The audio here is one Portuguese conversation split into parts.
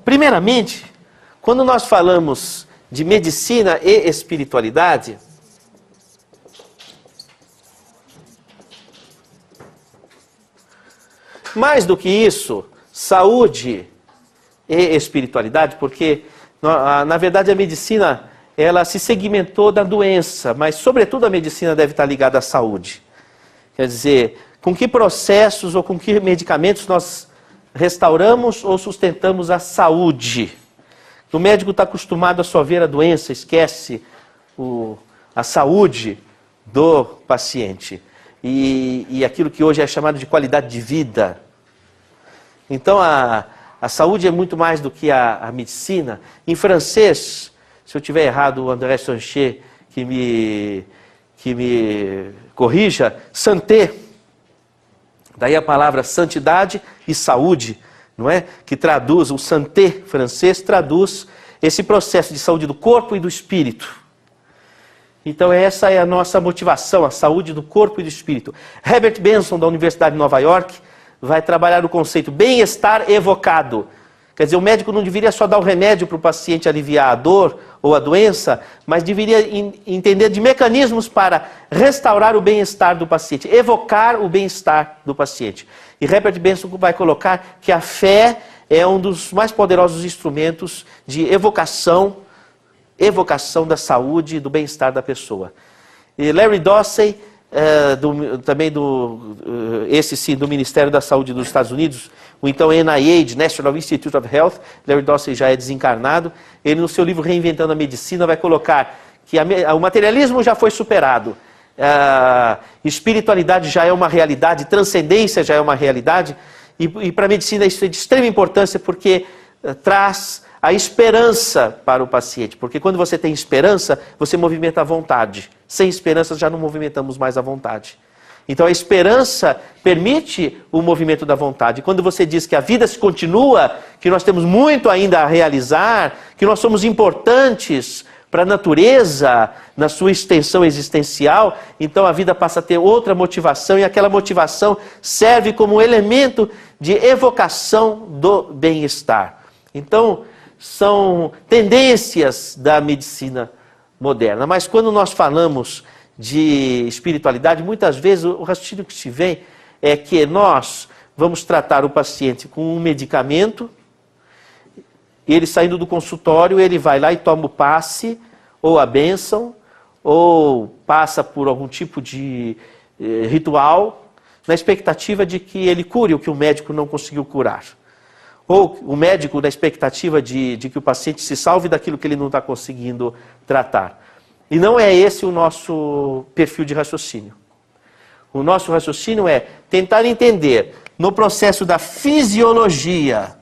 Primeiramente, quando nós falamos de medicina e espiritualidade, mais do que isso, saúde e espiritualidade, porque na verdade a medicina ela se segmentou da doença, mas sobretudo a medicina deve estar ligada à saúde. Quer dizer, com que processos ou com que medicamentos nós restauramos ou sustentamos a saúde. O médico está acostumado a só ver a doença, esquece a saúde do paciente. E aquilo que hoje é chamado de qualidade de vida. Então a saúde é muito mais do que a medicina. Em francês, se eu tiver errado, o André Sanchez que me corrija, santé, daí a palavra santidade e saúde, não é? Que traduz, o santé francês traduz esse processo de saúde do corpo e do espírito. Então essa é a nossa motivação, a saúde do corpo e do espírito. Herbert Benson, da Universidade de Nova York, vai trabalhar o conceito bem-estar evocado. Quer dizer, o médico não deveria só dar o remédio para o paciente aliviar a dor ou a doença, mas deveria entender de mecanismos para restaurar o bem-estar do paciente, evocar o bem-estar do paciente. E Herbert Benson vai colocar que a fé é um dos mais poderosos instrumentos de evocação da saúde e do bem-estar da pessoa. E Larry Dossey, do Ministério da Saúde dos Estados Unidos, o então NIH, National Institute of Health, Larry Dossey já é desencarnado, ele no seu livro Reinventando a Medicina vai colocar que o materialismo já foi superado, a espiritualidade já é uma realidade, transcendência já é uma realidade, e para a medicina isso é de extrema importância porque traz a esperança para o paciente, porque quando você tem esperança, você movimenta a vontade. Sem esperança já não movimentamos mais a vontade. Então a esperança permite o movimento da vontade. Quando você diz que a vida se continua, que nós temos muito ainda a realizar, que nós somos importantes para a natureza, na sua extensão existencial, então a vida passa a ter outra motivação e aquela motivação serve como elemento de evocação do bem-estar. Então, são tendências da medicina moderna. Mas quando nós falamos de espiritualidade, muitas vezes o raciocínio que se vem é que nós vamos tratar o paciente com um medicamento, ele saindo do consultório, ele vai lá e toma o passe, ou a bênção, ou passa por algum tipo de ritual, na expectativa de que ele cure o que o médico não conseguiu curar. Ou o médico na expectativa de que o paciente se salve daquilo que ele não está conseguindo tratar. E não é esse o nosso perfil de raciocínio. O nosso raciocínio é tentar entender no processo da fisiologia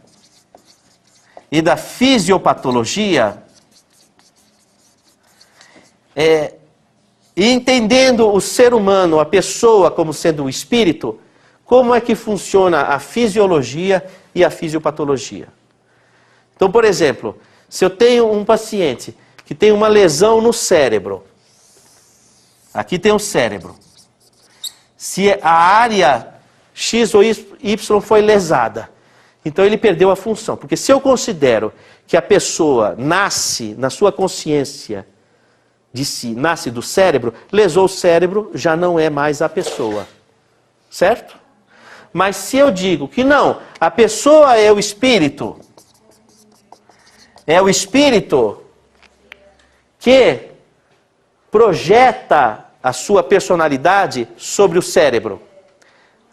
e da fisiopatologia, e entendendo o ser humano, a pessoa como sendo um espírito, como é que funciona a fisiologia e a fisiopatologia. Então, por exemplo, se eu tenho um paciente que tem uma lesão no cérebro, aqui tem o cérebro, se a área X ou Y foi lesada, então ele perdeu a função, porque se eu considero que a pessoa nasce na sua consciência de si, nasce do cérebro, lesou o cérebro, já não é mais a pessoa, certo? Mas se eu digo que não, a pessoa é o espírito que projeta a sua personalidade sobre o cérebro.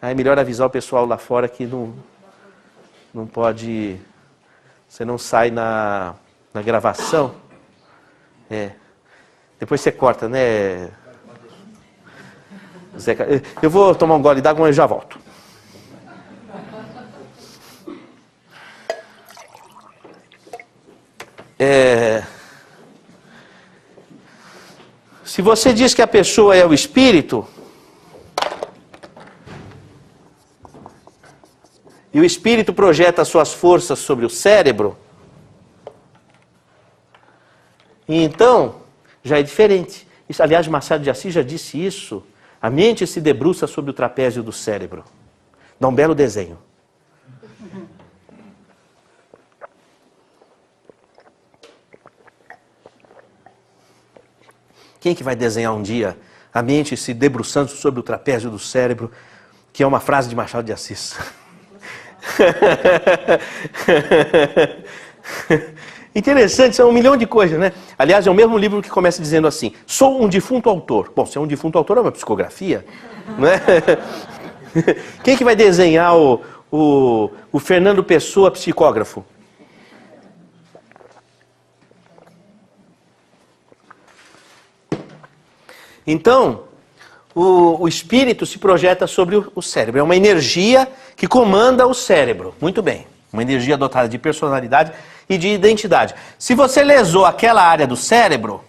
Aí é melhor avisar o pessoal lá fora que não pode, você não sai na gravação. Depois você corta, né? Zeca, eu vou tomar um gole d'água e já volto. Se você diz que a pessoa é o espírito, e o espírito projeta suas forças sobre o cérebro, e então já é diferente. Isso, aliás, Machado de Assis já disse isso. A mente se debruça sobre o trapézio do cérebro. Dá um belo desenho. Quem que vai desenhar um dia a mente se debruçando sobre o trapézio do cérebro, que é uma frase de Machado de Assis? Interessante, são um milhão de coisas, né? Aliás, é o mesmo livro que começa dizendo assim: sou um defunto autor. Bom, se é um defunto autor, é uma psicografia, não é? Quem que vai desenhar o Fernando Pessoa, psicógrafo? Então, o espírito se projeta sobre o cérebro. É uma energia que comanda o cérebro. Muito bem. Uma energia dotada de personalidade e de identidade. Se você lesou aquela área do cérebro,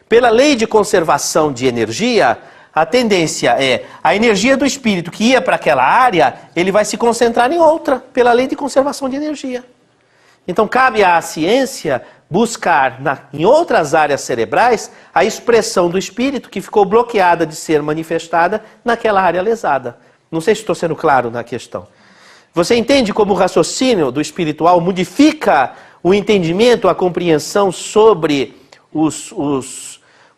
pela lei de conservação de energia, a tendência é a energia do espírito que ia para aquela área, ele vai se concentrar em outra, pela lei de conservação de energia. Então cabe à ciência buscar em outras áreas cerebrais a expressão do espírito que ficou bloqueada de ser manifestada naquela área lesada. Não sei se estou sendo claro na questão. Você entende como o raciocínio do espiritual modifica o entendimento, a compreensão sobre os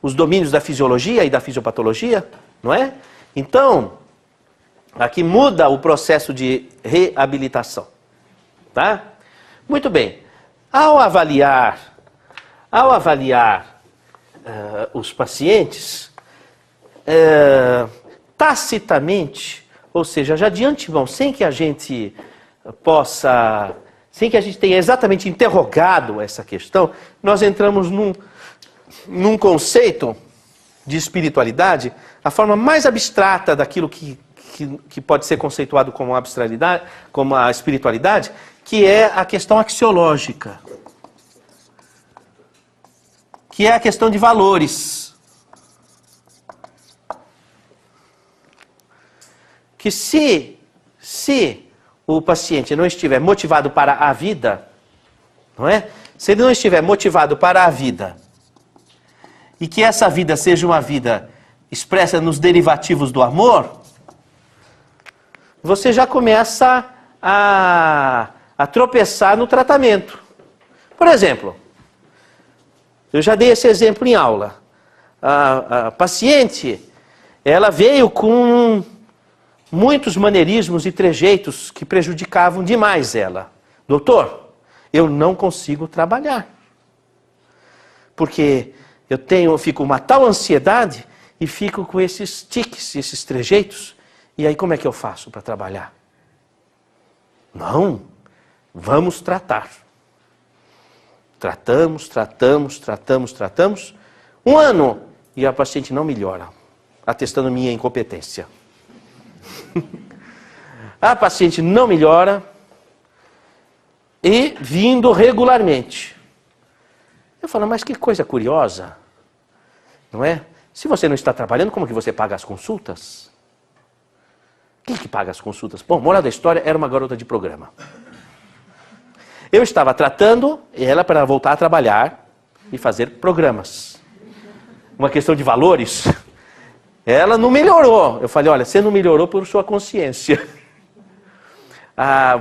domínios da fisiologia e da fisiopatologia? Não é? Então, aqui muda o processo de reabilitação. Tá? Muito bem. Ao avaliar os pacientes, tacitamente, ou seja, já de antemão, sem que a gente tenha exatamente interrogado essa questão, nós entramos num conceito de espiritualidade, a forma mais abstrata daquilo que pode ser conceituado como abstralidade, como a espiritualidade, que é a questão axiológica, que é a questão de valores. Que se o paciente não estiver motivado para a vida, não é? Se ele não estiver motivado para a vida, e que essa vida seja uma vida expressa nos derivativos do amor, você já começa a tropeçar no tratamento. Por exemplo, eu já dei esse exemplo em aula. A paciente, ela veio com muitos maneirismos e trejeitos que prejudicavam demais ela. Doutor, eu não consigo trabalhar. Porque eu fico uma tal ansiedade e fico com esses tiques, esses trejeitos. E aí como é que eu faço para trabalhar? Não, vamos tratar. Tratamos. 1 ano e a paciente não melhora, atestando minha incompetência. A paciente não melhora e vindo regularmente. Eu falo, mas que coisa curiosa, não é? Se você não está trabalhando, como que você paga as consultas? Quem que paga as consultas? Bom, moral da história, era uma garota de programa. Eu estava tratando ela para voltar a trabalhar e fazer programas. Uma questão de valores. Ela não melhorou. Eu falei, olha, você não melhorou por sua consciência.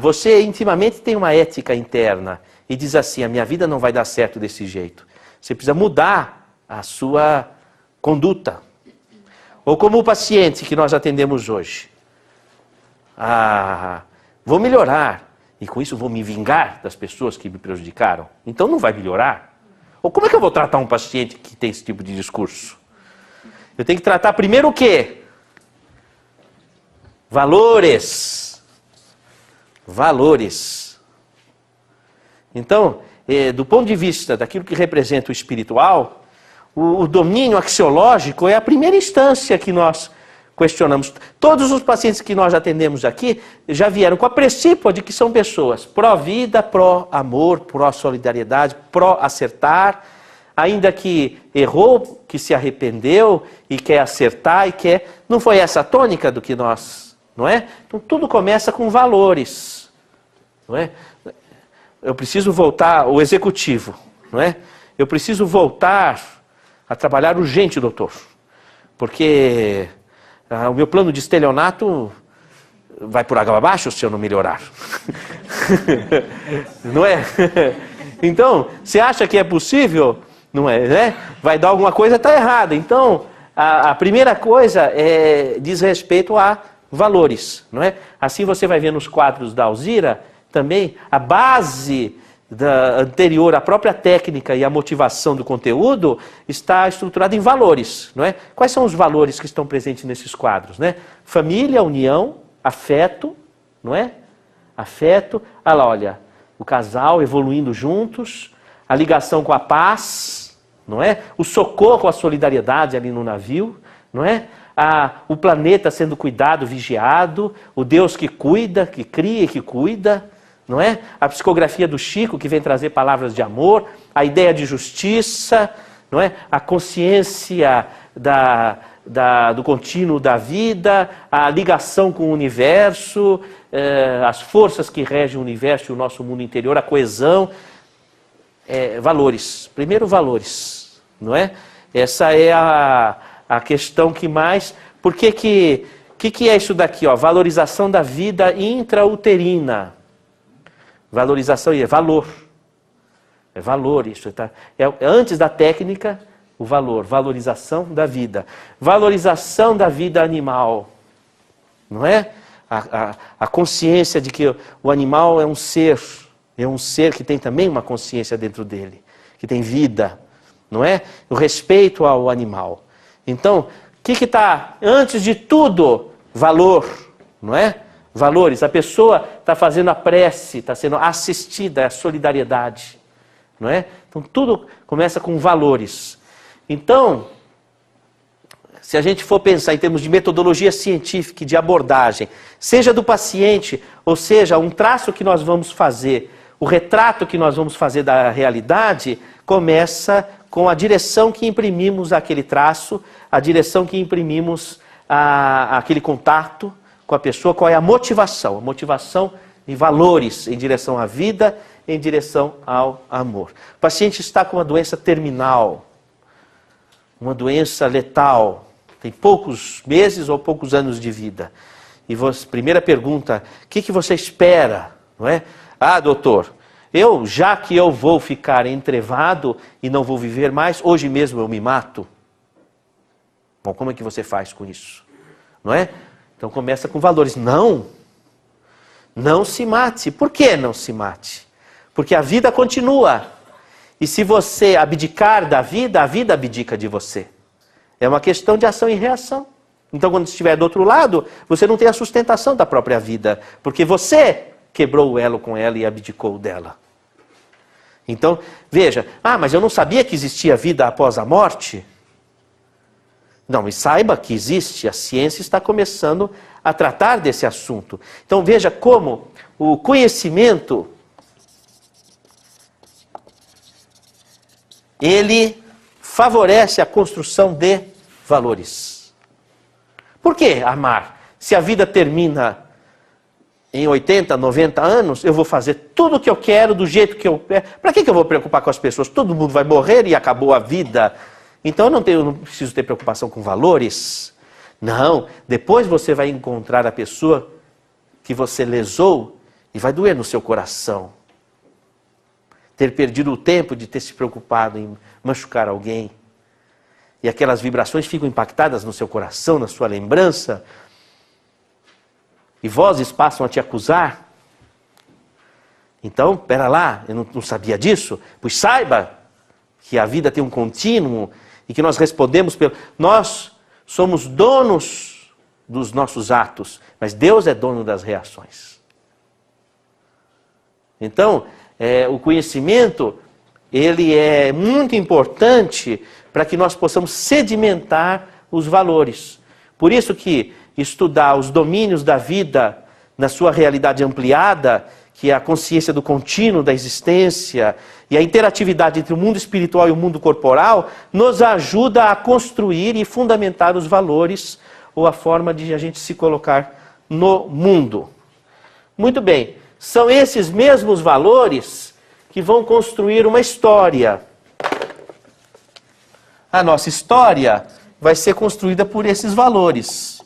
Você intimamente tem uma ética interna e diz assim, a minha vida não vai dar certo desse jeito. Você precisa mudar a sua conduta. Ou como o paciente que nós atendemos hoje. Vou melhorar. E com isso vou me vingar das pessoas que me prejudicaram. Então não vai melhorar. Ou como é que eu vou tratar um paciente que tem esse tipo de discurso? Eu tenho que tratar primeiro o quê? Valores. Valores. Então, do ponto de vista daquilo que representa o espiritual, o domínio axiológico é a primeira instância que nós questionamos. Todos os pacientes que nós atendemos aqui já vieram com a precípua de que são pessoas pró-vida, pró-amor, pró-solidariedade, pró-acertar, ainda que errou, que se arrependeu e quer acertar e quer... Não foi essa a tônica do que nós... Não é? Então tudo começa com valores. Não é? Eu preciso voltar, o executivo, não é? Eu preciso voltar a trabalhar urgente, doutor. Porque... o meu plano de estelionato vai por água abaixo se eu não melhorar. Não é? Então, você acha que é possível Não é, né? Vai dar alguma coisa, está errada. Então, a primeira coisa diz respeito a valores, não é? Assim você vai ver nos quadros da Alzira, também, a base anterior, a própria técnica e a motivação do conteúdo está estruturada em valores, não é? Quais são os valores que estão presentes nesses quadros, né? Família, união, afeto, não é? Afeto, olha, o casal evoluindo juntos, a ligação com a paz, não é? O socorro, a solidariedade ali no navio, não é? O planeta sendo cuidado, vigiado, o Deus que cuida, que cria e que cuida, não é? A psicografia do Chico, que vem trazer palavras de amor, a ideia de justiça, não é? A consciência do contínuo da vida, a ligação com o universo, as forças que regem o universo e o nosso mundo interior, a coesão, valores. Primeiro, valores, não é? Essa é a questão que mais... Por que é isso daqui? Ó? Valorização da vida intrauterina. Valorização é valor. É valor isso. Tá? Antes da técnica, o valor. Valorização da vida. Valorização da vida animal. Não é? A consciência de que o animal é um ser que tem também uma consciência dentro dele, que tem vida, não é? O respeito ao animal. Então, o que está, antes de tudo, valor, não é? Valores. A pessoa está fazendo a prece, está sendo assistida, a solidariedade, não é? Então, tudo começa com valores. Então, se a gente for pensar em termos de metodologia científica e de abordagem, seja do paciente, ou seja, um traço que nós vamos fazer, o retrato que nós vamos fazer da realidade, começa com a direção que imprimimos àquele traço, a direção que imprimimos àquele contato com a pessoa, qual é a motivação e valores em direção à vida, em direção ao amor. O paciente está com uma doença terminal, uma doença letal, tem poucos meses ou poucos anos de vida. E você, primeira pergunta, o que você espera? Não é? Doutor, já que eu vou ficar entrevado e não vou viver mais, hoje mesmo eu me mato. Bom, como é que você faz com isso? Não é? Então começa com valores. Não se mate. Por que não se mate? Porque a vida continua. E se você abdicar da vida, a vida abdica de você. É uma questão de ação e reação. Então quando estiver do outro lado, você não tem a sustentação da própria vida. Porque você quebrou o elo com ela e abdicou dela. Então, veja, mas eu não sabia que existia vida após a morte? Não, e saiba que existe, a ciência está começando a tratar desse assunto. Então veja como o conhecimento, ele favorece a construção de valores. Por que amar? Se a vida termina em 80, 90 anos, eu vou fazer tudo o que eu quero, do jeito que eu quero. Para que eu vou preocupar com as pessoas? Todo mundo vai morrer e acabou a vida. Então eu não preciso ter preocupação com valores. Não, depois você vai encontrar a pessoa que você lesou e vai doer no seu coração. Ter perdido o tempo de ter se preocupado em machucar alguém. E aquelas vibrações ficam impactadas no seu coração, na sua lembrança. E vozes passam a te acusar. Então, pera lá, eu não sabia disso? Pois saiba que a vida tem um contínuo e que nós respondemos pelo... Nós somos donos dos nossos atos, mas Deus é dono das reações. Então, o conhecimento, ele é muito importante para que nós possamos sedimentar os valores. Por isso que estudar os domínios da vida na sua realidade ampliada, que é a consciência do contínuo da existência e a interatividade entre o mundo espiritual e o mundo corporal, nos ajuda a construir e fundamentar os valores ou a forma de a gente se colocar no mundo. Muito bem, são esses mesmos valores que vão construir uma história. A nossa história vai ser construída por esses valores.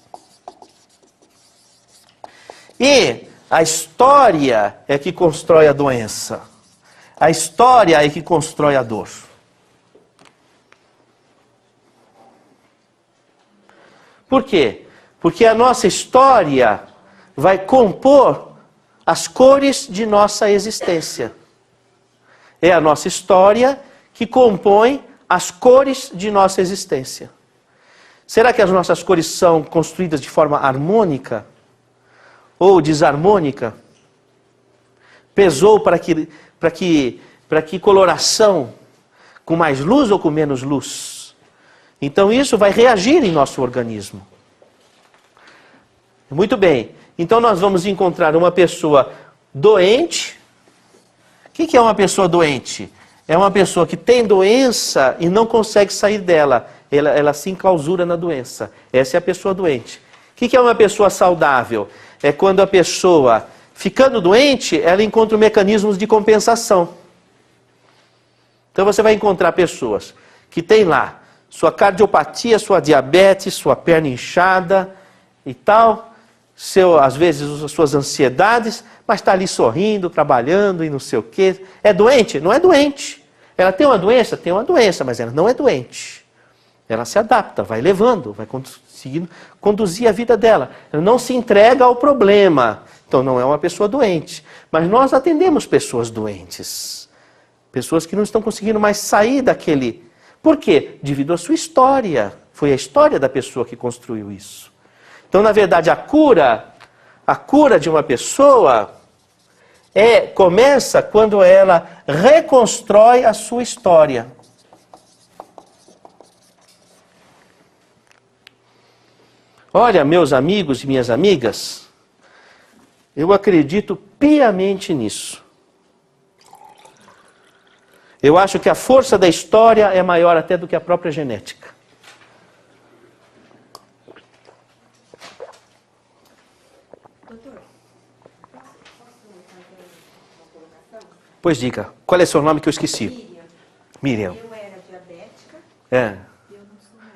E a história é que constrói a doença. A história é que constrói a dor. Por quê? Porque a nossa história vai compor as cores de nossa existência. É a nossa história que compõe as cores de nossa existência. Será que as nossas cores são construídas de forma harmônica ou desarmônica? Pesou para que coloração? Com mais luz ou com menos luz? Então isso vai reagir em nosso organismo. Muito bem. Então nós vamos encontrar uma pessoa doente. O que é uma pessoa doente? É uma pessoa que tem doença e não consegue sair dela. Ela se enclausura na doença. Essa é a pessoa doente. O que é uma pessoa saudável? É quando a pessoa, ficando doente, ela encontra mecanismos de compensação. Então você vai encontrar pessoas que têm lá sua cardiopatia, sua diabetes, sua perna inchada e tal, às vezes as suas ansiedades, mas está ali sorrindo, trabalhando e não sei o quê. É doente? Não é doente. Ela tem uma doença? Tem uma doença, mas ela não é doente. Ela se adapta, vai levando, vai conseguindo conduzir a vida dela. Ela não se entrega ao problema. Então não é uma pessoa doente. Mas nós atendemos pessoas doentes. Pessoas que não estão conseguindo mais sair daquele... Por quê? Devido à sua história. Foi a história da pessoa que construiu isso. Então, na verdade, a cura de uma pessoa começa quando ela reconstrói a sua história. Olha, meus amigos e minhas amigas, eu acredito piamente nisso. Eu acho que a força da história é maior até do que a própria genética. Doutor, posso fazer uma colocação? Pois diga, qual é seu nome que eu esqueci? Miriam. Miriam. Eu era diabética. É. E eu não sou mais.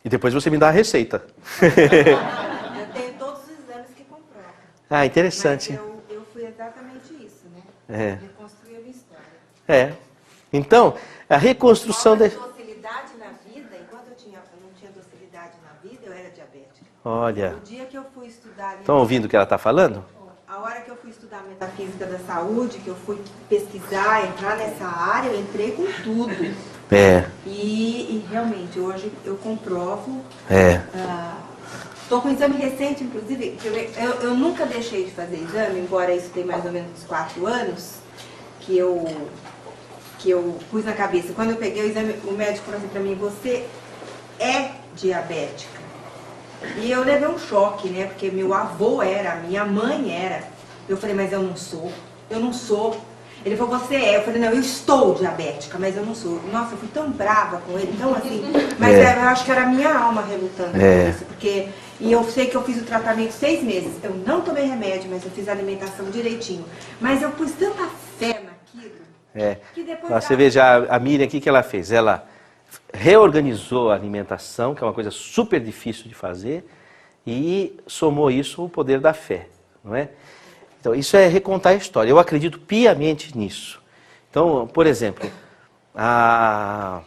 E depois você me dá a receita. Eu tenho todos os exames que comprovam. Ah, interessante. Mas eu fui exatamente isso, né? É. Reconstruir a minha história. É. Então, a reconstrução... Falta de docilidade na vida, enquanto eu não tinha docilidade na vida, eu era diabética. Olha, O dia que eu fui estudar... estão ouvindo o que ela está falando? A hora que eu fui estudar metafísica da saúde, que eu fui pesquisar, entrar nessa área, eu entrei com tudo. É. E realmente, hoje eu comprovo. É. Estou com exame recente, inclusive. Eu nunca deixei de fazer exame, embora isso tenha mais ou menos uns 4 anos, que eu pus na cabeça. Quando eu peguei o exame, o médico falou assim para mim: você é diabética. E eu levei um choque, né? Porque meu avô era, minha mãe era. Eu falei: mas eu não sou. Eu não sou. Ele falou: você é. Eu falei: não, eu estou diabética, mas eu não sou. Nossa, eu fui tão brava com ele, tão assim. Mas eu acho que era a minha alma relutando com isso. Porque, e eu sei que eu fiz o tratamento 6 meses. Eu não tomei remédio, mas eu fiz a alimentação direitinho. Mas eu pus tanta fé naquilo. Que depois... Você veja a Miriam, o que ela fez? Ela reorganizou a alimentação, que é uma coisa super difícil de fazer, e somou isso ao poder da fé, não é? Então, isso é recontar a história. Eu acredito piamente nisso. Então, por exemplo, a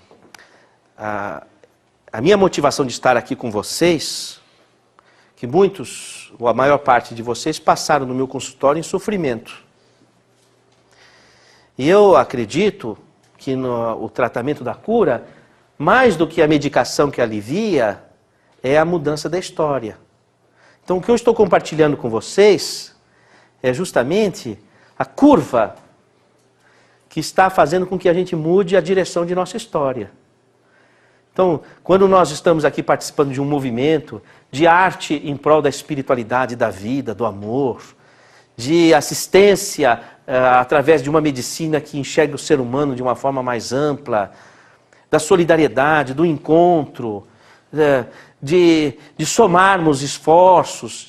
minha motivação de estar aqui com vocês, que muitos, ou a maior parte de vocês, passaram no meu consultório em sofrimento. E eu acredito que o tratamento da cura, mais do que a medicação que alivia, é a mudança da história. Então, o que eu estou compartilhando com vocês é justamente a curva que está fazendo com que a gente mude a direção de nossa história. Então, quando nós estamos aqui participando de um movimento de arte em prol da espiritualidade, da vida, do amor, de assistência através de uma medicina que enxerga o ser humano de uma forma mais ampla, da solidariedade, do encontro, de somarmos esforços,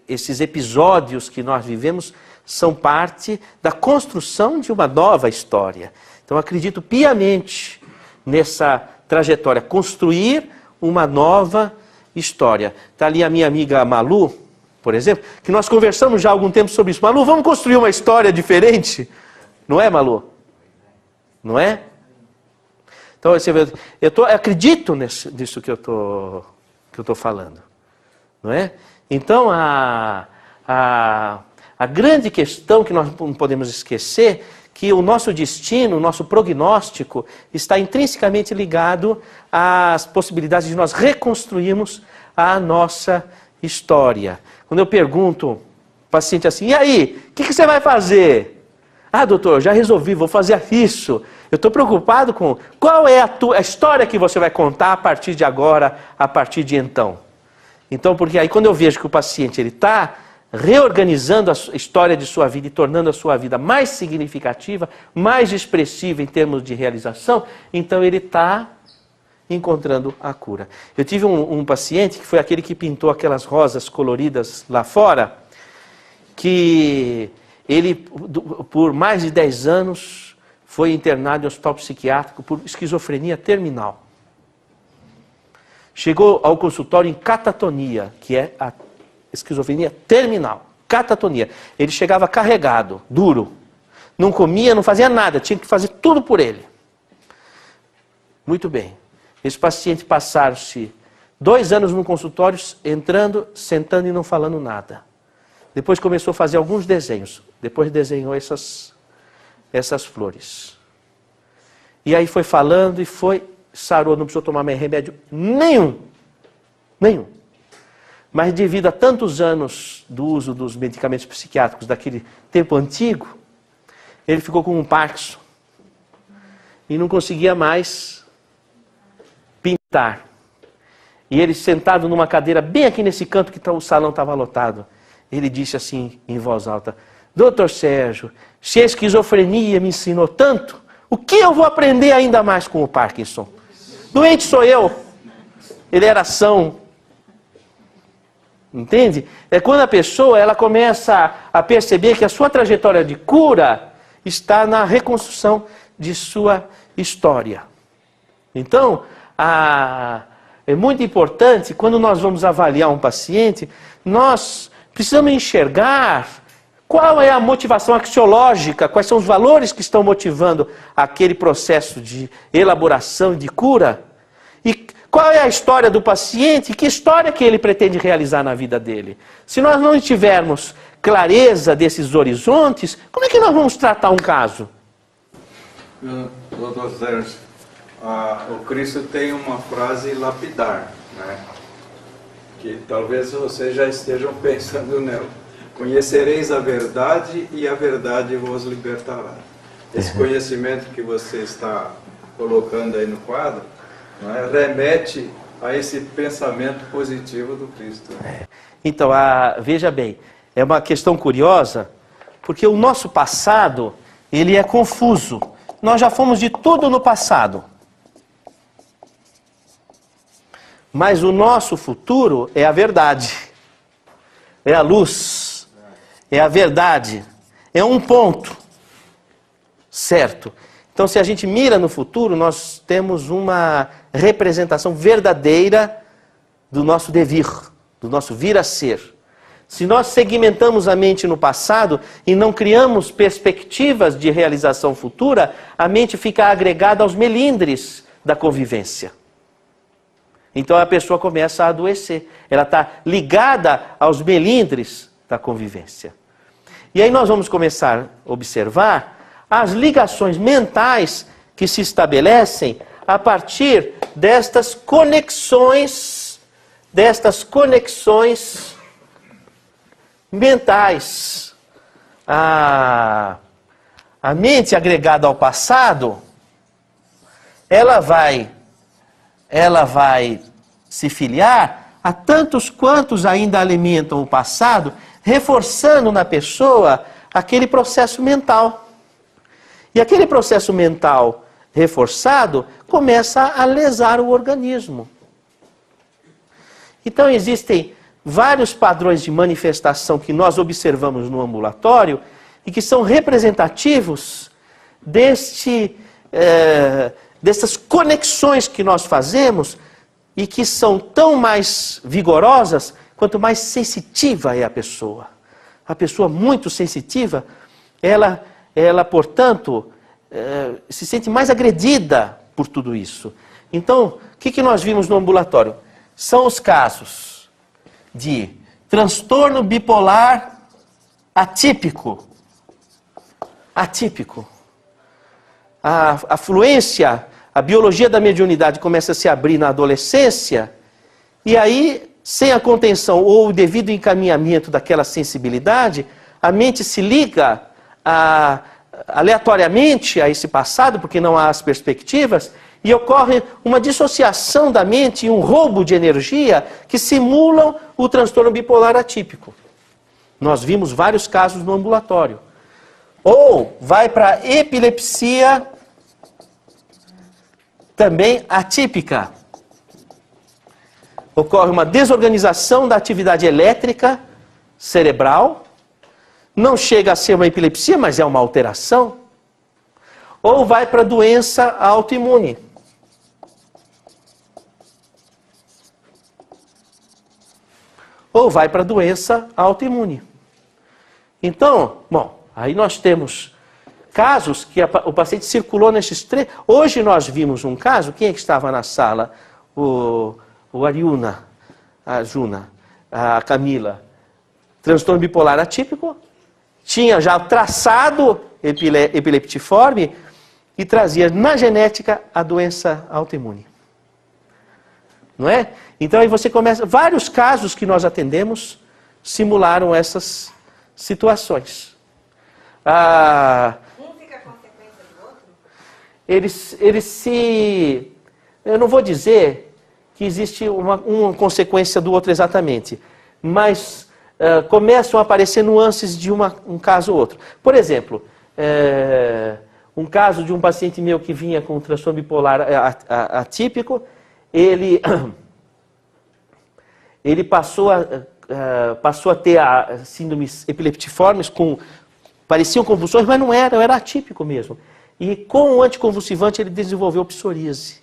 esses episódios que nós vivemos são parte da construção de uma nova história. Então, acredito piamente nessa trajetória, construir uma nova história. Está ali a minha amiga Malu, por exemplo, que nós conversamos já há algum tempo sobre isso. Malu, vamos construir uma história diferente? Não é, Malu? Não é? Então, você vê, eu acredito nisso que eu tô falando. Não é? Então, a grande questão que nós não podemos esquecer, que o nosso destino, o nosso prognóstico, está intrinsecamente ligado às possibilidades de nós reconstruirmos a nossa história. Quando eu pergunto ao paciente assim, e aí, o que você vai fazer? Ah, doutor, já resolvi, vou fazer isso. Eu estou preocupado com qual é a história que você vai contar a partir de agora, a partir de então. Então, porque aí quando eu vejo que o paciente está reorganizando a história de sua vida e tornando a sua vida mais significativa, mais expressiva em termos de realização, então ele está encontrando a cura. Eu tive um paciente que foi aquele que pintou aquelas rosas coloridas lá fora, que ele, por mais de 10 anos, foi internado em hospital psiquiátrico por esquizofrenia terminal. Chegou ao consultório em catatonia, que é a esquizofrenia terminal. Catatonia. Ele chegava carregado, duro. Não comia, não fazia nada, tinha que fazer tudo por ele. Muito bem. Esse paciente passaram-se 2 anos no consultório, entrando, sentando e não falando nada. Depois começou a fazer alguns desenhos. Depois desenhou essas flores. E aí foi falando e sarou, não precisou tomar mais remédio nenhum. Mas devido a tantos anos do uso dos medicamentos psiquiátricos daquele tempo antigo, ele ficou com um Parkinson. E não conseguia mais pintar. E ele sentado numa cadeira bem aqui nesse canto que o salão estava lotado. Ele disse assim em voz alta, doutor Sérgio, se a esquizofrenia me ensinou tanto, o que eu vou aprender ainda mais com o Parkinson? Doente sou eu. Ele era são. Entende? É quando a pessoa ela começa a perceber que a sua trajetória de cura está na reconstrução de sua história. Então, é muito importante, quando nós vamos avaliar um paciente, nós precisamos enxergar qual é a motivação axiológica, quais são os valores que estão motivando aquele processo de elaboração e de cura. E qual é a história do paciente, que história que ele pretende realizar na vida dele. Se nós não tivermos clareza desses horizontes, como é que nós vamos tratar um caso? Doutor Sérgio, o Cristo tem uma frase lapidar, né? Que talvez vocês já estejam pensando nela. Conhecereis a verdade e a verdade vos libertará. Esse conhecimento que você está colocando aí no quadro, né, remete a esse pensamento positivo do Cristo. Então, veja bem, é uma questão curiosa, porque o nosso passado, ele é confuso. Nós já fomos de tudo no passado. Mas o nosso futuro é a verdade, é a luz, é a verdade, é um ponto, certo? Então, se a gente mira no futuro, nós temos uma representação verdadeira do nosso devir, do nosso vir a ser. Se nós segmentamos a mente no passado e não criamos perspectivas de realização futura, a mente fica agregada aos melindres da convivência. Então a pessoa começa a adoecer. Ela está ligada aos melindres da convivência. E aí nós vamos começar a observar as ligações mentais que se estabelecem a partir destas conexões mentais. A mente agregada ao passado, ela vai se filiar a tantos quantos ainda alimentam o passado, reforçando na pessoa aquele processo mental. E aquele processo mental reforçado começa a lesar o organismo. Então existem vários padrões de manifestação que nós observamos no ambulatório e que são representativos dessas conexões que nós fazemos e que são tão mais vigorosas quanto mais sensitiva é a pessoa. A pessoa muito sensitiva, ela portanto, se sente mais agredida por tudo isso. Então, o que nós vimos no ambulatório? São os casos de transtorno bipolar atípico. Atípico. A fluência, a biologia da mediunidade começa a se abrir na adolescência, e aí, sem a contenção ou o devido encaminhamento daquela sensibilidade, a mente se liga aleatoriamente a esse passado, porque não há as perspectivas, e ocorre uma dissociação da mente e um roubo de energia que simulam o transtorno bipolar atípico. Nós vimos vários casos no ambulatório. Ou vai para a epilepsia também atípica. Ocorre uma desorganização da atividade elétrica cerebral. Não chega a ser uma epilepsia, mas é uma alteração. Ou vai para a doença autoimune. Ou vai para a doença autoimune. Então, bom, aí nós temos casos que o paciente circulou nesses três. Hoje nós vimos um caso, quem é que estava na sala? O Ariuna, a Juna, a Camila. Transtorno bipolar atípico, tinha já traçado epileptiforme e trazia na genética a doença autoimune. Não é? Então aí você começa, vários casos que nós atendemos simularam essas situações. Um fica a consequência do outro? Eles se... Eu não vou dizer que existe uma consequência do outro exatamente, mas começam a aparecer nuances de um caso ou outro. Por exemplo, um caso de um paciente meu que vinha com transtorno bipolar atípico, ele passou a ter síndromes epileptiformes, pareciam convulsões, mas não era atípico mesmo. E com o anticonvulsivante ele desenvolveu psoríase.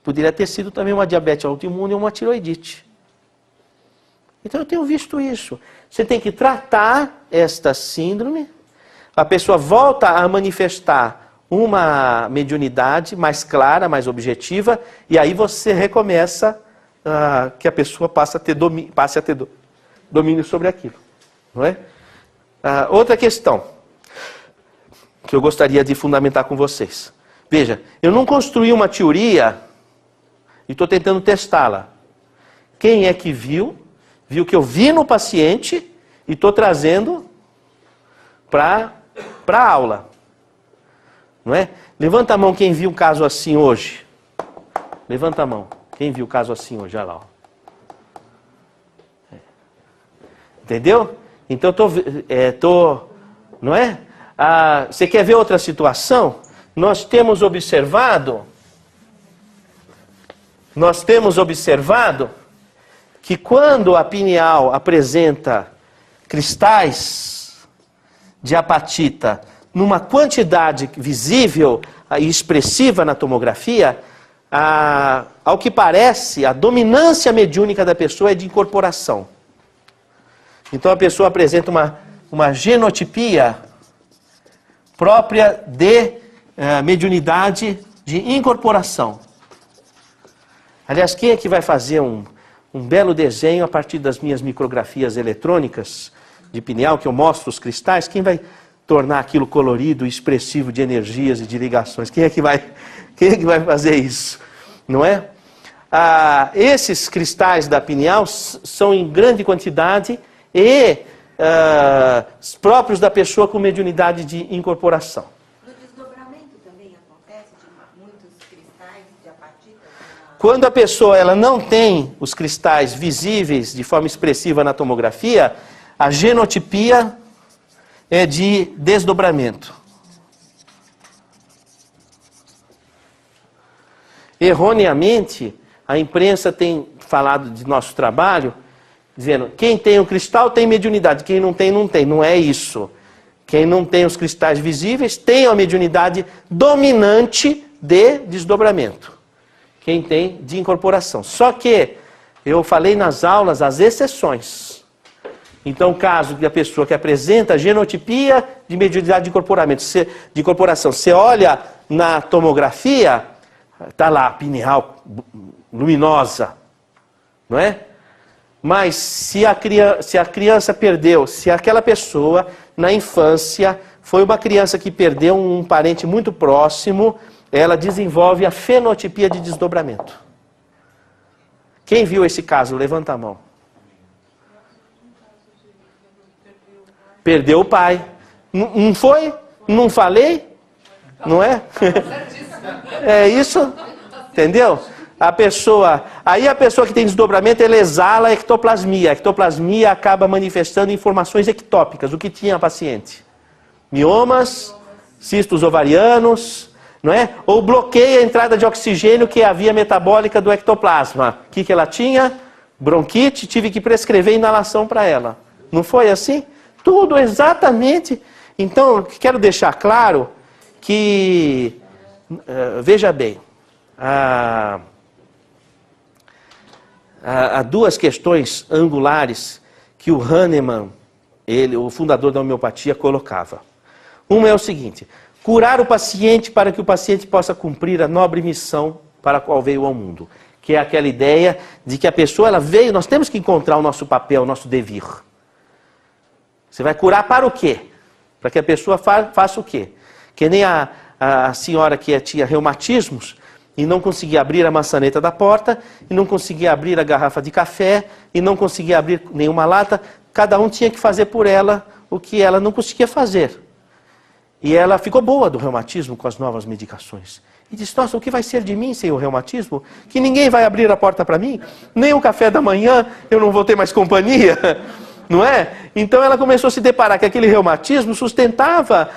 Poderia ter sido também uma diabetes autoimune ou uma tiroidite. Então eu tenho visto isso. Você tem que tratar esta síndrome, a pessoa volta a manifestar uma mediunidade mais clara, mais objetiva, e aí você recomeça que a pessoa passe a ter domínio sobre aquilo. Não é? Outra questão que eu gostaria de fundamentar com vocês. Veja, eu não construí uma teoria e estou tentando testá-la. Quem é que viu que eu vi no paciente e estou trazendo para a aula. Não é? Levanta a mão quem viu um caso assim hoje. Levanta a mão. Quem viu o caso assim hoje? Olha lá. Ó. Entendeu? Então, não é? Você quer ver outra situação? Nós temos observado que quando a pineal apresenta cristais de apatita numa quantidade visível e expressiva na tomografia, ao que parece, a dominância mediúnica da pessoa é de incorporação. Então a pessoa apresenta uma genotipia própria de mediunidade de incorporação. Aliás, quem é que vai fazer um belo desenho a partir das minhas micrografias eletrônicas de pineal, que eu mostro os cristais? Quem vai tornar aquilo colorido e expressivo de energias e de ligações? Quem é que vai fazer isso? Não é? Esses cristais da pineal são em grande quantidade e próprios da pessoa com mediunidade de incorporação. No desdobramento também acontece de muitos cristais de apatita? Quando a pessoa ela não tem os cristais visíveis de forma expressiva na tomografia, a genotipia é de desdobramento. Erroneamente, a imprensa tem falado de nosso trabalho, dizendo, quem tem o cristal tem mediunidade, quem não tem, não tem. Não é isso. Quem não tem os cristais visíveis tem a mediunidade dominante de desdobramento. Quem tem de incorporação. Só que eu falei nas aulas as exceções. Então, caso da pessoa que apresenta genotipia de mediunidade de incorporação. Você olha na tomografia, está lá, pineal luminosa, não é? Mas se a criança perdeu, se aquela pessoa na infância foi uma criança que perdeu um parente muito próximo, ela desenvolve a fenotipia de desdobramento. Quem viu esse caso? Levanta a mão. Perdeu o pai. Não foi? Não falei? Não é? É isso? Entendeu? Aí a pessoa que tem desdobramento, ela exala a ectoplasmia. A ectoplasmia acaba manifestando informações ectópicas, o que tinha a paciente. Miomas, cistos ovarianos, não é? Ou bloqueia a entrada de oxigênio, que é a via metabólica do ectoplasma. O que ela tinha? Bronquite, tive que prescrever inalação para ela. Não foi assim? Tudo exatamente. Então, quero deixar claro que, veja bem, há duas questões angulares que o Hahnemann, o fundador da homeopatia, colocava. Uma é o seguinte: curar o paciente para que o paciente possa cumprir a nobre missão para a qual veio ao mundo. Que é aquela ideia de que a pessoa, ela veio, nós temos que encontrar o nosso papel, o nosso devir. Você vai curar para o quê? Para que a pessoa faça o quê? Que nem a senhora que tinha reumatismos e não conseguia abrir a maçaneta da porta, e não conseguia abrir a garrafa de café, e não conseguia abrir nenhuma lata. Cada um tinha que fazer por ela o que ela não conseguia fazer. E ela ficou boa do reumatismo com as novas medicações. E disse: nossa, o que vai ser de mim sem o reumatismo? Que ninguém vai abrir a porta para mim? Nem o café da manhã eu não vou ter mais companhia? Não é? Então ela começou a se deparar que aquele reumatismo sustentava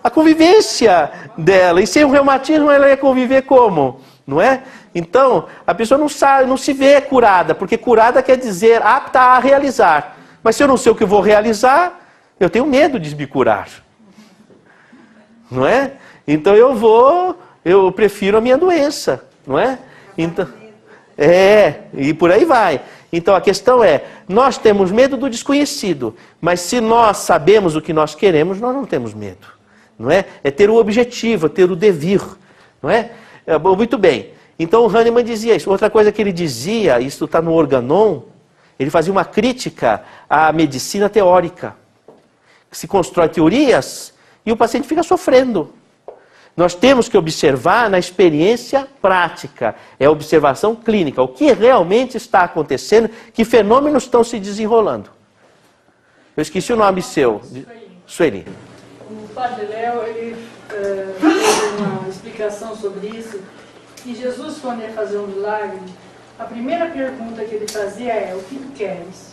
a convivência dela. E sem o reumatismo ela ia conviver como? Não é? Então a pessoa não sabe, não se vê curada, porque curada quer dizer apta a realizar. Mas se eu não sei o que eu vou realizar, eu tenho medo de me curar. Não é? Então eu prefiro a minha doença. Não é? Então, e por aí vai. Então a questão é, nós temos medo do desconhecido, mas se nós sabemos o que nós queremos, nós não temos medo. Não é? É ter o objetivo, é ter o devir. Não é? Muito bem. Então o Hahnemann dizia isso. Outra coisa que ele dizia, isso está no Organon, ele fazia uma crítica à medicina teórica. Se constrói teorias e o paciente fica sofrendo. Nós temos que observar na experiência prática, é a observação clínica, o que realmente está acontecendo, que fenômenos estão se desenrolando. Eu esqueci o nome seu. Sueli. O Padre Léo, ele fez uma explicação sobre isso, que Jesus, quando ia fazer um milagre, a primeira pergunta que ele fazia é: o que tu queres?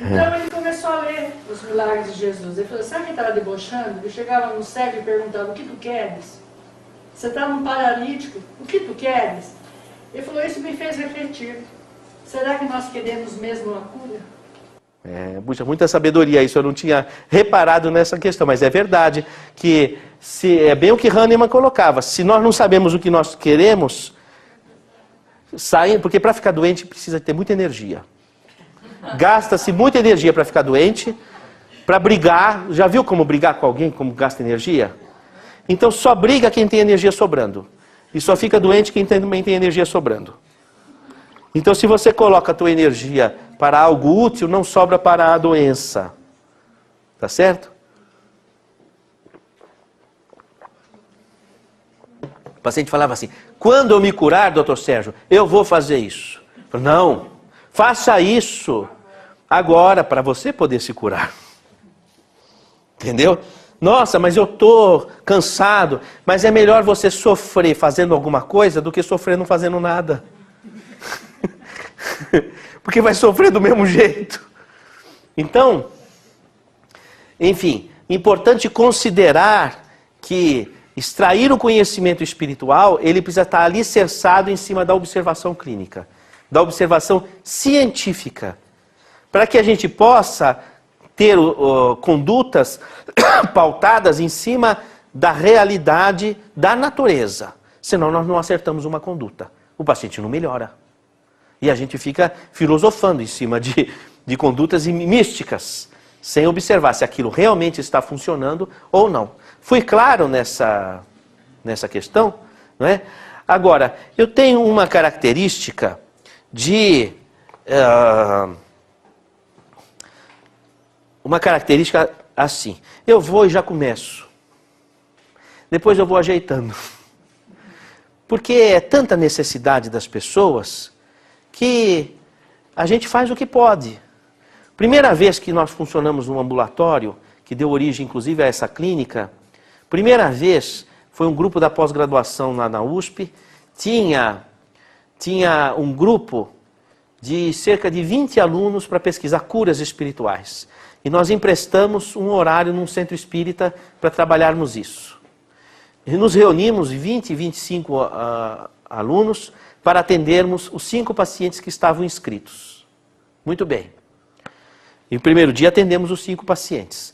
Então ele começou a ler os milagres de Jesus. Ele falou: sabe quem estava debochando? Ele chegava no cego e perguntava: o que tu queres? Você está num paralítico, o que tu queres? Ele falou: isso me fez refletir. Será que nós queremos mesmo a cura? Puxa, muita sabedoria isso, eu não tinha reparado nessa questão, mas é verdade que é bem o que Hahnemann colocava. Se nós não sabemos o que nós queremos, porque para ficar doente precisa ter muita energia. Gasta-se muita energia para ficar doente, para brigar. Já viu como brigar com alguém, como gasta energia? Então só briga quem tem energia sobrando. E só fica doente quem também tem energia sobrando. Então se você coloca a tua energia para algo útil, não sobra para a doença. Tá certo? O paciente falava assim: quando eu me curar, doutor Sérgio, eu vou fazer isso. Eu falei: não, faça isso agora para você poder se curar. Entendeu? Nossa, mas eu estou cansado. Mas é melhor você sofrer fazendo alguma coisa do que sofrer não fazendo nada. Porque vai sofrer do mesmo jeito. Então, enfim, importante considerar que extrair o conhecimento espiritual, ele precisa estar alicerçado em cima da observação clínica, da observação científica, para que a gente possa ter condutas pautadas em cima da realidade da natureza. Senão nós não acertamos uma conduta. O paciente não melhora. E a gente fica filosofando em cima de condutas místicas, sem observar se aquilo realmente está funcionando ou não. Fui claro nessa questão? Não é? Agora, eu tenho uma característica uma característica assim. Eu vou e já começo. Depois eu vou ajeitando. Porque é tanta necessidade das pessoas que a gente faz o que pode. Primeira vez que nós funcionamos num ambulatório, que deu origem inclusive a essa clínica, primeira vez foi um grupo da pós-graduação lá na USP, tinha um grupo de cerca de 20 alunos para pesquisar curas espirituais. E nós emprestamos um horário num centro espírita para trabalharmos isso. E nos reunimos, 20, 25 alunos, para atendermos os 5 pacientes que estavam inscritos. Muito bem. E no primeiro dia atendemos os 5 pacientes.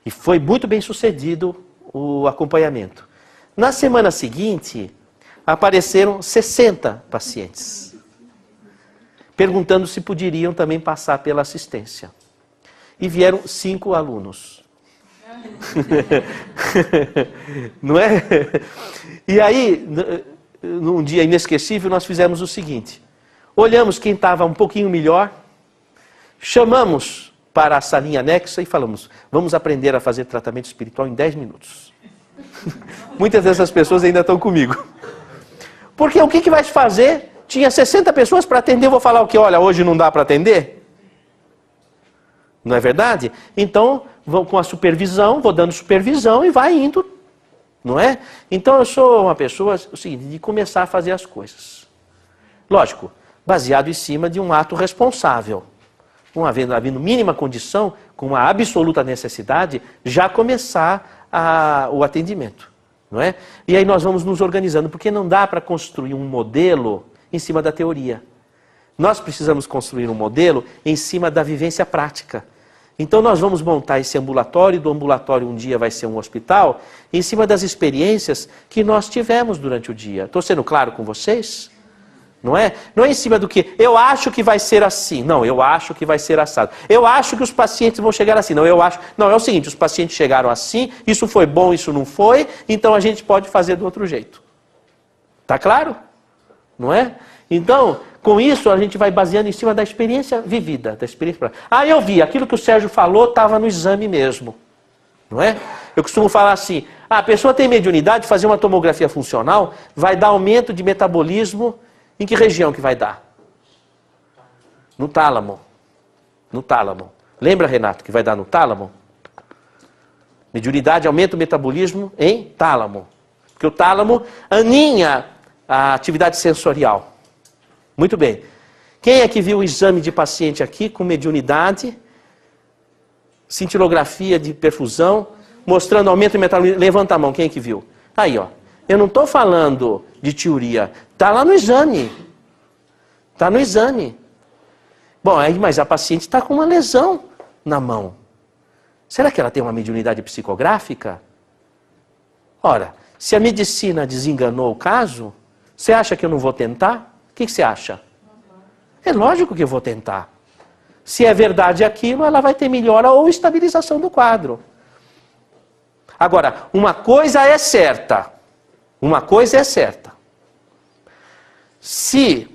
E foi muito bem sucedido o acompanhamento. Na semana seguinte, apareceram 60 pacientes, perguntando se poderiam também passar pela assistência. E vieram 5 alunos. Não é? E aí, num dia inesquecível, nós fizemos o seguinte. Olhamos quem estava um pouquinho melhor, chamamos para a salinha anexa e falamos, vamos aprender a fazer tratamento espiritual em 10 minutos. Muitas dessas pessoas ainda estão comigo. Porque o que vai se fazer? Tinha 60 pessoas para atender, eu vou falar o que? Olha, hoje não dá para atender? Não é verdade? Então, vão com a supervisão, vou dando supervisão e vai indo, não é? Então, eu sou uma pessoa, o seguinte, de começar a fazer as coisas. Lógico, baseado em cima de um ato responsável. Havendo mínima condição, com uma absoluta necessidade, já começar o atendimento, não é? E aí nós vamos nos organizando, porque não dá para construir um modelo em cima da teoria. Nós precisamos construir um modelo em cima da vivência prática. Então nós vamos montar esse ambulatório, do ambulatório um dia vai ser um hospital, em cima das experiências que nós tivemos durante o dia. Estou sendo claro com vocês? Não é? Não é em cima do que eu acho que vai ser assim. Não, eu acho que vai ser assado. Eu acho que os pacientes vão chegar assim. Não, eu acho. Não, é o seguinte, os pacientes chegaram assim, isso foi bom, isso não foi, então a gente pode fazer do outro jeito. Tá claro? Não é? Então, com isso a gente vai baseando em cima da experiência vivida, da experiência. Ah, eu vi, aquilo que o Sérgio falou estava no exame mesmo. Não é? Eu costumo falar assim, a pessoa tem mediunidade, fazer uma tomografia funcional, vai dar aumento de metabolismo. Em que região que vai dar? No tálamo. No tálamo. Lembra, Renato, que vai dar no tálamo? Mediunidade aumenta o metabolismo em tálamo. Porque o tálamo aninha a atividade sensorial. Muito bem. Quem é que viu o exame de paciente aqui com mediunidade, cintilografia de perfusão, mostrando aumento de metabolismo? Levanta a mão, quem é que viu? Aí, ó. Eu não estou falando de teoria. Está lá no exame. Está no exame. Bom, aí, mas a paciente está com uma lesão na mão. Será que ela tem uma mediunidade psicográfica? Ora, se a medicina desenganou o caso, você acha que eu não vou tentar? O que você acha? É lógico que eu vou tentar. Se é verdade aquilo, ela vai ter melhora ou estabilização do quadro. Agora, uma coisa é certa. Uma coisa é certa. Se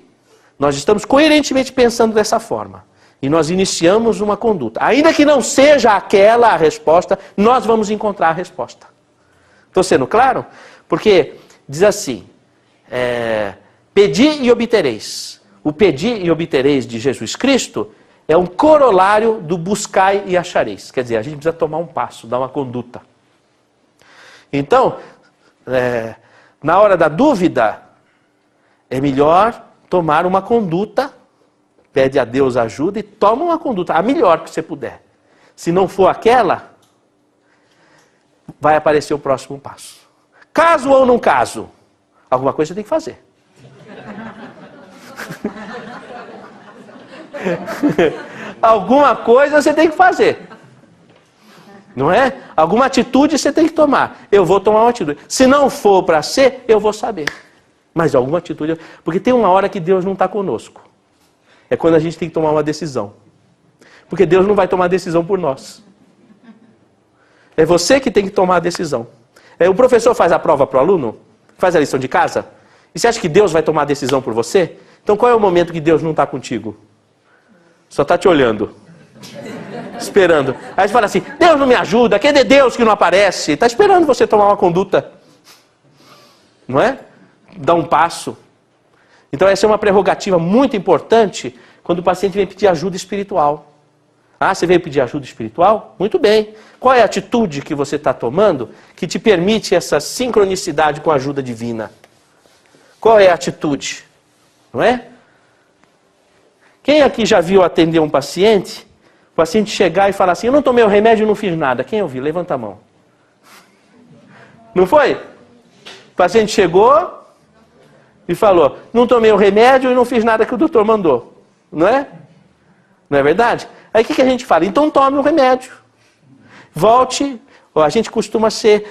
nós estamos coerentemente pensando dessa forma, e nós iniciamos uma conduta, ainda que não seja aquela a resposta, nós vamos encontrar a resposta. Estou sendo claro? Porque diz assim, pedi e obtereis. O pedir e obtereis de Jesus Cristo é um corolário do buscai e achareis. Quer dizer, a gente precisa tomar um passo, dar uma conduta. Então, na hora da dúvida, é melhor tomar uma conduta, pede a Deus ajuda e toma uma conduta, a melhor que você puder. Se não for aquela, vai aparecer o próximo passo. Caso ou não caso, alguma coisa você tem que fazer. Alguma coisa você tem que fazer. Não é? Alguma atitude você tem que tomar. Eu vou tomar uma atitude. Se não for para ser, eu vou saber. Mas alguma atitude... Porque tem uma hora que Deus não está conosco. É quando a gente tem que tomar uma decisão. Porque Deus não vai tomar a decisão por nós. É você que tem que tomar a decisão. O professor faz a prova para o aluno? Faz a lição de casa? E você acha que Deus vai tomar a decisão por você? Então qual é o momento que Deus não está contigo? Só está te olhando. Esperando. Aí você fala assim, Deus não me ajuda, cadê Deus que não aparece? Está esperando você tomar uma conduta. Não é? Dar um passo. Então essa é uma prerrogativa muito importante quando o paciente vem pedir ajuda espiritual. Ah, você veio pedir ajuda espiritual? Muito bem. Qual é a atitude que você está tomando que te permite essa sincronicidade com a ajuda divina? Qual é a atitude? Não é? Quem aqui já viu atender um paciente, o paciente chegar e falar assim, eu não tomei o remédio e não fiz nada. Quem ouviu? Levanta a mão. Não foi? O paciente chegou e falou, não tomei o remédio e não fiz nada que o doutor mandou. Não é? Não é verdade? Aí o que a gente fala? Então tome o remédio. Volte. A gente costuma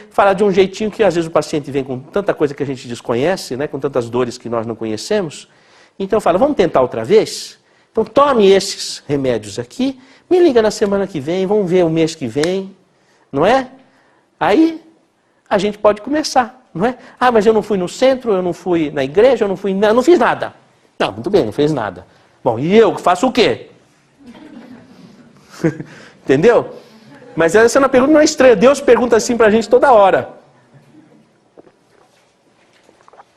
falar de um jeitinho que às vezes o paciente vem com tanta coisa que a gente desconhece, né, com tantas dores que nós não conhecemos. Então fala, vamos tentar outra vez? Então tome esses remédios aqui, me liga na semana que vem, vamos ver o mês que vem, não é? Aí a gente pode começar, não é? Ah, mas eu não fui no centro, eu não fui na igreja, eu não fiz nada. Não, muito bem, não fez nada. Bom, e eu faço o quê? Entendeu? Mas essa é uma pergunta não é estranha. Deus pergunta assim pra gente toda hora.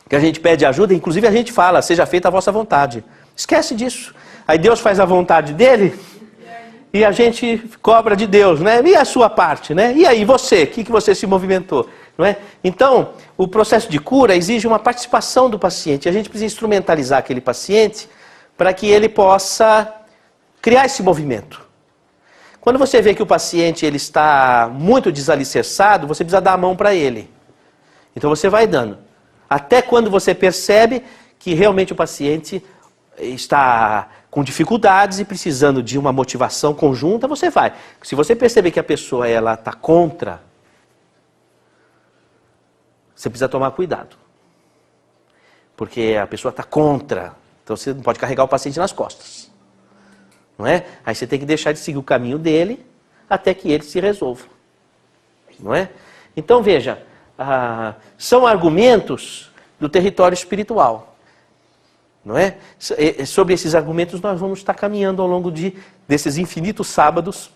Que a gente pede ajuda, inclusive a gente fala, seja feita a vossa vontade. Esquece disso. Aí Deus faz a vontade dele e a gente cobra de Deus, né? E a sua parte, né? E aí você, o que você se movimentou? Não é? Então, o processo de cura exige uma participação do paciente. A gente precisa instrumentalizar aquele paciente para que ele possa criar esse movimento. Quando você vê que o paciente ele está muito desalicerçado, você precisa dar a mão para ele. Então você vai dando. Até quando você percebe que realmente o paciente está com dificuldades e precisando de uma motivação conjunta, você vai. Se você perceber que a pessoa está contra, você precisa tomar cuidado. Porque a pessoa está contra. Então você não pode carregar o paciente nas costas. Não é? Aí você tem que deixar de seguir o caminho dele até que ele se resolva. Não é? Então veja, são argumentos do território espiritual. Não é? Sobre esses argumentos nós vamos estar caminhando ao longo desses infinitos sábados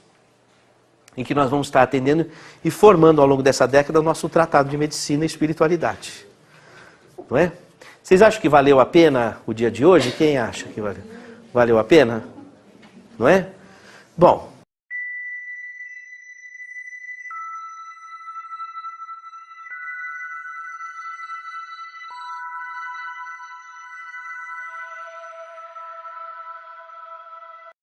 em que nós vamos estar atendendo e formando ao longo dessa década o nosso tratado de medicina e espiritualidade. Não é? Vocês acham que valeu a pena o dia de hoje? Quem acha que valeu a pena? Não é? Bom,